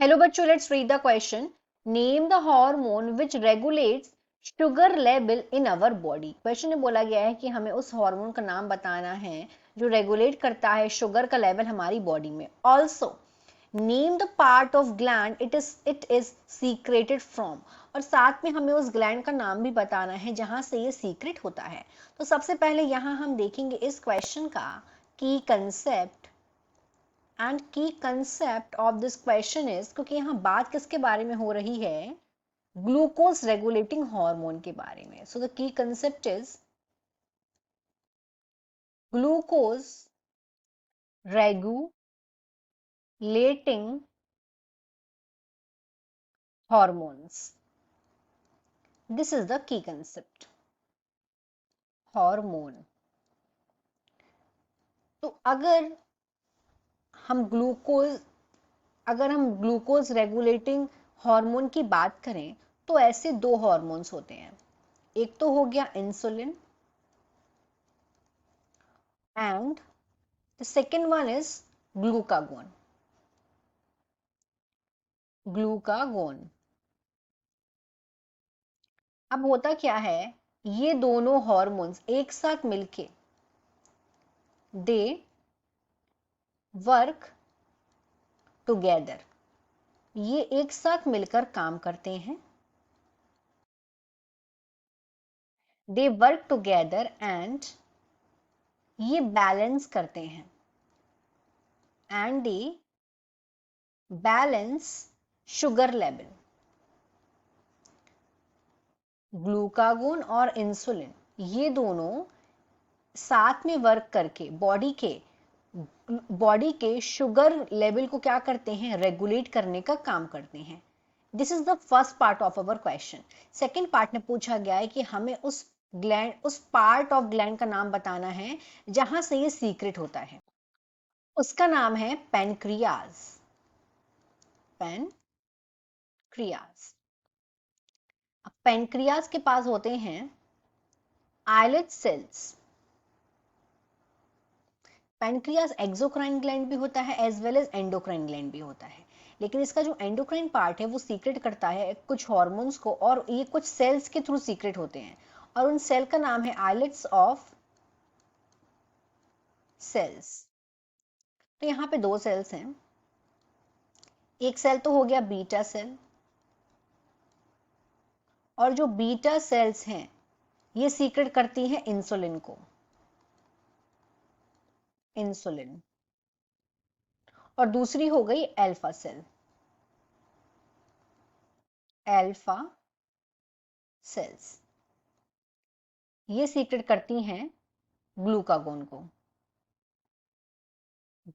Hello बच्चों, let's read the question. Name the hormone which regulates sugar level in our body. Question में बोला गया है कि हमें उस हार्मोन का नाम बताना है जो रेगुलेट करता है शुगर का लेवल हमारी बॉडी में. Also name the part of gland it is secreted from. और साथ में हमें उस ग्लैंड का नाम भी बताना है जहां से ये सीक्रेट होता है. तो सबसे पहले यहां हम देखेंगे इस क्वेश्चन का की कंसेप्ट. एंड की concept of this question is, क्योंकि यहाँ बात किसके बारे में हो रही है, ग्लूकोज रेगुलेटिंग हार्मोन के बारे में. So the key concept is glucose regulating hormones. This is the key concept. Hormone. तो अगर हम ग्लूकोज रेगुलेटिंग हार्मोन की बात करें तो ऐसे दो हार्मोन्स होते हैं. एक तो हो गया insulin and the second one is glucagon. Glucagon. अब होता क्या है, ये दोनों हार्मोन्स एक साथ मिलके दे वर्क टुगेदर. ये एक साथ मिलकर काम करते हैं. दे वर्क टुगेदर एंड ये बैलेंस करते हैं. And they balance sugar level. Glucagon और इंसुलिन ये दोनों साथ में वर्क करके बॉडी के शुगर लेवल को क्या करते हैं, रेगुलेट करने का काम करते हैं. This is the first part of our question. Second part में पूछा गया है कि हमें उस पार्ट ऑफ ग्लैंड का नाम बताना है जहां से ये सीक्रेट होता है. उसका नाम है पेनक्रियाज. पेनक्रियाज. पेनक्रियाज के पास होते हैं islet cells. Pancreas exocrine gland भी होता है as well as endocrine gland भी होता है. लेकिन इसका जो एंडोक्राइन पार्ट है वो सीक्रेट करता है कुछ हार्मोन्स को, और ये कुछ सेल्स के थ्रू सीक्रेट होते हैं. और उन सेल का नाम है आइलेट्स ऑफ सेल्स. तो यहाँ पे दो सेल्स हैं. एक सेल तो हो गया बीटा सेल, और जो बीटा सेल्स हैं ये सीक्रेट करती हैं इंसुलिन को. इंसुलिन. और दूसरी हो गई अल्फा सेल. अल्फा सेल्स ये सीक्रेट करती हैं ग्लूकागोन को.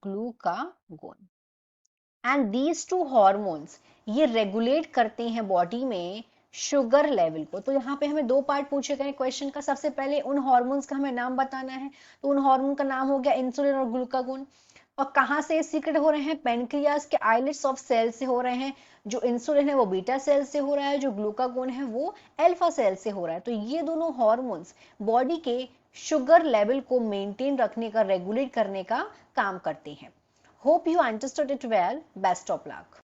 Glucagon. And these two hormones ये रेगुलेट करते हैं बॉडी में शुगर लेवल को. तो यहाँ पे हमें दो पार्ट पूछे गए क्वेश्चन का. सबसे पहले उन हार्मोन्स का हमें नाम बताना है. तो उन हार्मोन का नाम हो गया इंसुलिन और ग्लूकागोन. और कहाँ से सीक्रेट हो रहे हैं, पेनक्रियाज के आइलेट्स ऑफ सेल से हो रहे हैं. जो इंसुलिन है वो बीटा सेल से हो रहा है, जो ग्लूकागोन है वो अल्फा सेल से हो रहा है. तो ये दोनों हार्मोन्स बॉडी के शुगर लेवल को मेंटेन रखने का, रेगुलेट करने का काम करते हैं. Hope you understood it well. Best of luck.